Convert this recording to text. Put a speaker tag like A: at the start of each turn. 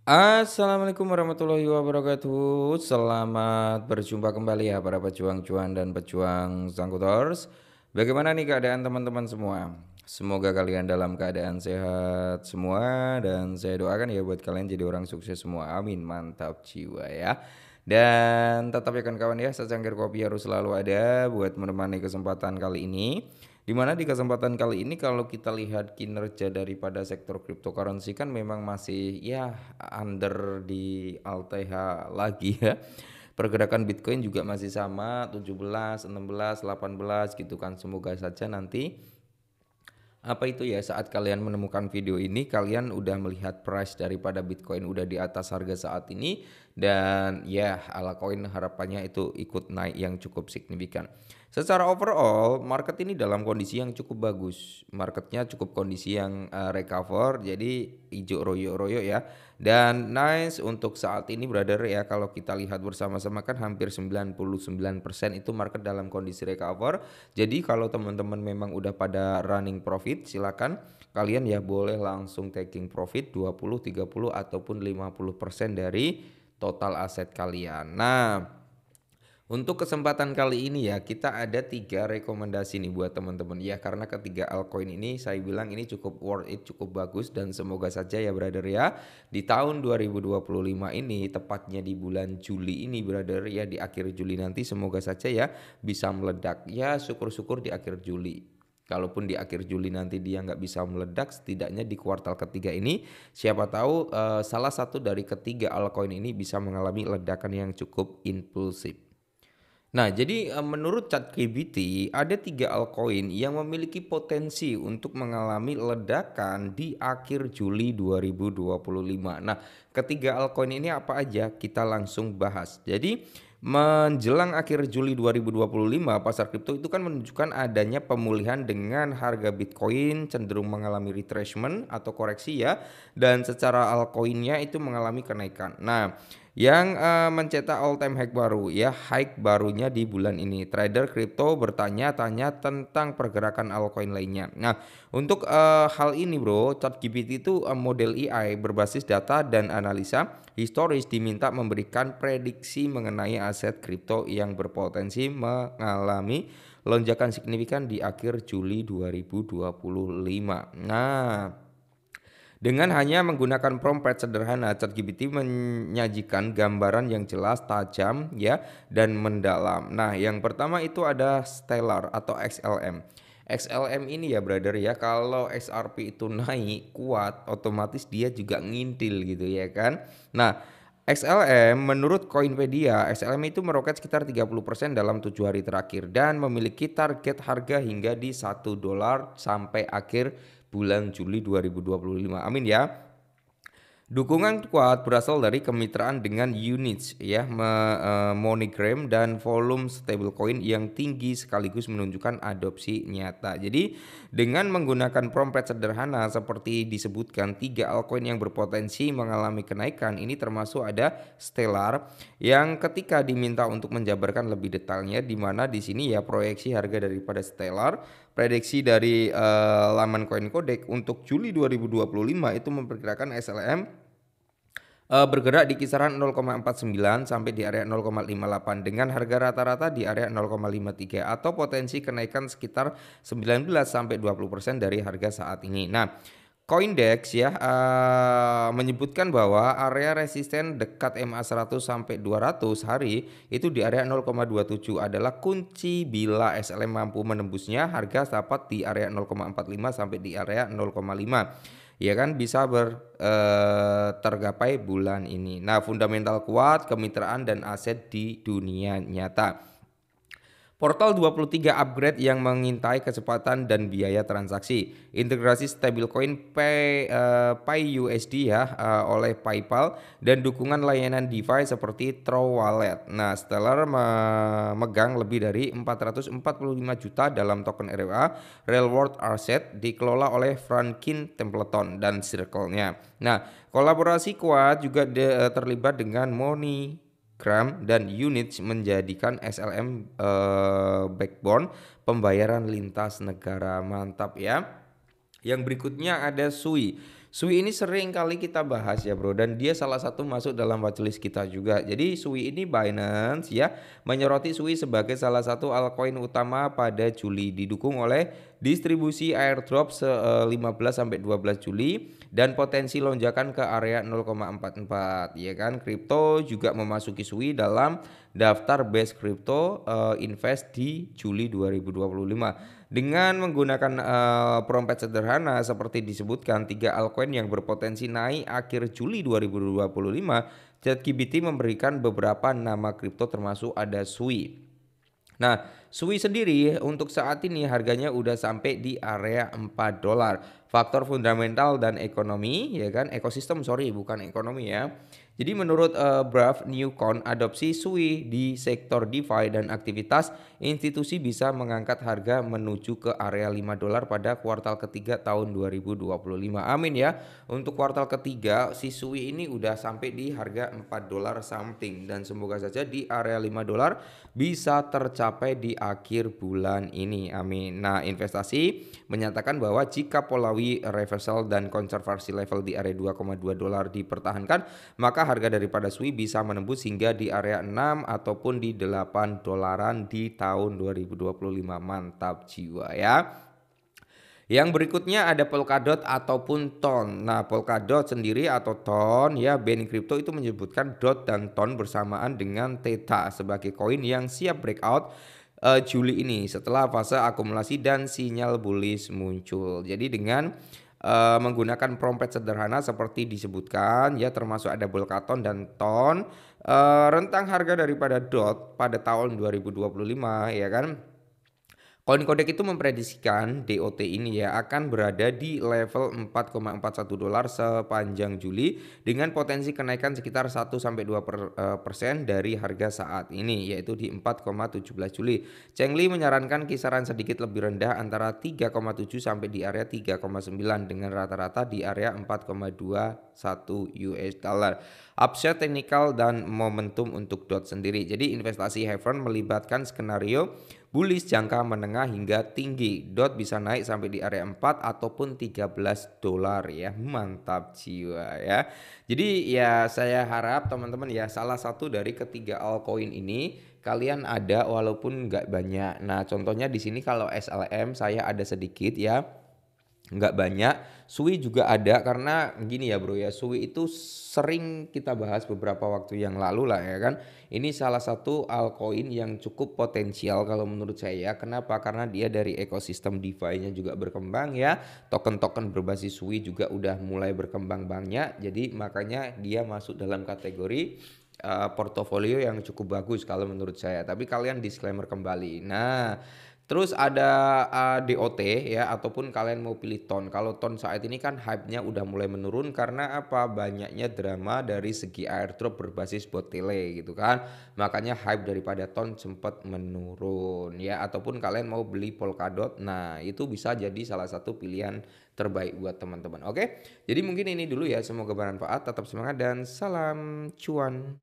A: Assalamualaikum warahmatullahi wabarakatuh. Selamat berjumpa kembali ya para pejuang cuan dan pejuang Zangkutors. Bagaimana nih keadaan teman-teman semua? Semoga kalian dalam keadaan sehat semua dan saya doakan ya buat kalian jadi orang sukses semua. Amin. Mantap jiwa ya. Dan tetap ya kawan ya, secangkir kopi harus selalu ada buat menemani kesempatan kali ini. Di mana di kesempatan kali ini kalau kita lihat kinerja daripada sektor cryptocurrency kan memang masih ya under di ALTH lagi ya. Pergerakan Bitcoin juga masih sama 17, 16, 18 gitu kan. Semoga saja nanti apa itu ya saat kalian menemukan video ini kalian udah melihat price daripada Bitcoin udah di atas harga saat ini dan ya altcoin harapannya itu ikut naik yang cukup signifikan. Secara overall market ini dalam kondisi yang cukup bagus. Marketnya cukup kondisi yang recover jadi hijau royo-royo ya. Dan nice untuk saat ini brother ya kalau kita lihat bersama-sama kan hampir 99% itu market dalam kondisi recover. Jadi kalau teman-teman memang udah pada running profit silakan kalian ya boleh langsung taking profit 20, 30 ataupun 50% dari total aset kalian. Nah, untuk kesempatan kali ini ya kita ada 3 rekomendasi nih buat teman-teman ya karena ketiga altcoin ini saya bilang ini cukup worth it, cukup bagus dan semoga saja ya brother ya di tahun 2025 ini tepatnya di bulan Juli ini brother ya di akhir Juli nanti semoga saja ya bisa meledak ya syukur-syukur di akhir Juli. Kalaupun di akhir Juli nanti dia nggak bisa meledak, setidaknya di kuartal ketiga ini, siapa tahu salah satu dari ketiga altcoin ini bisa mengalami ledakan yang cukup impulsif. Nah, jadi menurut ChatGPT ada 3 altcoin yang memiliki potensi untuk mengalami ledakan di akhir Juli 2025. Nah, ketiga altcoin ini apa aja? Kita langsung bahas. Jadi menjelang akhir Juli 2025 pasar kripto itu kan menunjukkan adanya pemulihan dengan harga Bitcoin cenderung mengalami retracement atau koreksi ya dan secara altcoinnya itu mengalami kenaikan. Nah, yang mencetak all time high baru ya high barunya di bulan ini. Trader kripto bertanya-tanya tentang pergerakan altcoin lainnya. Nah, untuk hal ini bro, ChatGPT itu model AI berbasis data dan analisa historis diminta memberikan prediksi mengenai aset kripto yang berpotensi mengalami lonjakan signifikan di akhir Juli 2025. Nah, dengan hanya menggunakan prompt sederhana, ChatGPT menyajikan gambaran yang jelas, tajam, ya, dan mendalam. Nah, yang pertama itu ada Stellar atau XLM. XLM ini ya brother ya, kalau XRP itu naik kuat, otomatis dia juga ngintil gitu ya kan. Nah, XLM menurut Coinpedia, XLM itu meroket sekitar 30% dalam 7 hari terakhir dan memiliki target harga hingga di $1 sampai akhir bulan Juli 2025. Amin ya. Dukungan kuat berasal dari kemitraan dengan Units ya, MoneyGram dan volume stablecoin yang tinggi sekaligus menunjukkan adopsi nyata. Jadi dengan menggunakan prompt sederhana seperti disebutkan 3 altcoin yang berpotensi mengalami kenaikan ini termasuk ada Stellar yang ketika diminta untuk menjabarkan lebih detailnya di mana di sini ya proyeksi harga daripada Stellar prediksi dari laman CoinCodex untuk Juli 2025 itu memperkirakan SLM bergerak di kisaran 0,49 sampai di area 0,58 dengan harga rata-rata di area 0,53 atau potensi kenaikan sekitar 19 sampai 20% dari harga saat ini. Nah, Coindex ya menyebutkan bahwa area resisten dekat MA 100 sampai 200 hari itu di area 0,27 adalah kunci bila SLM mampu menembusnya harga dapat di area 0,45 sampai di area 0,5 ya kan bisa tergapai bulan ini. Nah, fundamental kuat, kemitraan dan aset di dunia nyata. Portal 23 upgrade yang mengintai kecepatan dan biaya transaksi. Integrasi stablecoin PayUSD ya oleh PayPal dan dukungan layanan DeFi seperti True Wallet. Nah, Stellar memegang lebih dari 445 juta dalam token RWA Real World Asset dikelola oleh Franklin Templeton dan Circle-nya. Nah, kolaborasi kuat juga terlibat dengan MoneyGram dan Units menjadikan SLM backbone pembayaran lintas negara. Mantap ya. Yang berikutnya ada Sui. Sui ini sering kali kita bahas ya bro, dan dia salah satu masuk dalam watchlist kita juga. Jadi Sui ini Binance ya menyoroti Sui sebagai salah satu altcoin utama pada Juli, didukung oleh distribusi airdrop 15 sampai 12 Juli dan potensi lonjakan ke area 0,44 ya kan. Kripto juga memasuki Sui dalam daftar best crypto invest di Juli 2025. Dengan menggunakan prompt sederhana seperti disebutkan 3 altcoin yang berpotensi naik akhir Juli 2025, ChatGPT memberikan beberapa nama kripto termasuk ada Sui. Nah, Sui sendiri untuk saat ini harganya udah sampai di area 4 dolar. Faktor fundamental dan ekonomi ya kan, ekosistem sorry bukan ekonomi ya. Jadi menurut Brav Newcon, adopsi Sui di sektor DeFi dan aktivitas institusi bisa mengangkat harga menuju ke area 5 dolar pada kuartal ketiga tahun 2025. Amin ya. Untuk kuartal ketiga si Sui ini udah sampai di harga 4 dolar something dan semoga saja di area 5 dolar bisa tercapai di akhir bulan ini. Amin. Nah, investasi menyatakan bahwa jika Polawi reversal dan konservasi level di area 2,2 dolar dipertahankan, maka harga daripada Sui bisa menembus hingga di area 6 ataupun di 8 dolaran di tahun 2025. Mantap jiwa ya. Yang berikutnya ada Polkadot ataupun TON. Nah, Polkadot sendiri atau TON ya, BNI Crypto itu menyebutkan DOT dan TON bersamaan dengan Theta sebagai koin yang siap breakout Juli ini setelah fase akumulasi dan sinyal bullish muncul. Jadi dengan menggunakan prompt sederhana seperti disebutkan ya, termasuk ada Polkadot dan TON, rentang harga daripada DOT pada tahun 2025 ya kan. Koin Kodek itu memprediksikan DOT ini ya akan berada di level 4,41 dolar sepanjang Juli dengan potensi kenaikan sekitar 1-2% dari harga saat ini yaitu di 4,17 Juli. Cheng Li menyarankan kisaran sedikit lebih rendah antara 3,7 sampai di area 3,9 dengan rata-rata di area 4,21 US dollar. Upside teknikal dan momentum untuk DOT sendiri. Jadi investasi Havern melibatkan skenario bullish jangka menengah hingga tinggi. DOT bisa naik sampai di area 4 ataupun 13 dolar ya. Mantap jiwa ya. Jadi ya saya harap teman-teman ya salah satu dari ketiga altcoin ini kalian ada walaupun nggak banyak. Nah, contohnya di sini kalau SLM saya ada sedikit ya. Nggak banyak. Sui juga ada karena gini ya bro ya, Sui itu sering kita bahas beberapa waktu yang lalu lah ya kan. Ini salah satu altcoin yang cukup potensial kalau menurut saya. Kenapa? Karena dia dari ekosistem DeFi-nya juga berkembang ya. Token-token berbasis Sui juga udah mulai berkembang banyak. Jadi makanya dia masuk dalam kategori portofolio yang cukup bagus kalau menurut saya. Tapi kalian disclaimer kembali. Nah, terus ada DOT ya ataupun kalian mau pilih TON. Kalau TON saat ini kan hype-nya udah mulai menurun karena apa? Banyaknya drama dari segi airdrop berbasis bot tele gitu kan. Makanya hype daripada TON sempat menurun ya ataupun kalian mau beli Polkadot. Nah, itu bisa jadi salah satu pilihan terbaik buat teman-teman. Oke. Jadi mungkin ini dulu ya, semoga bermanfaat. Tetap semangat dan salam cuan.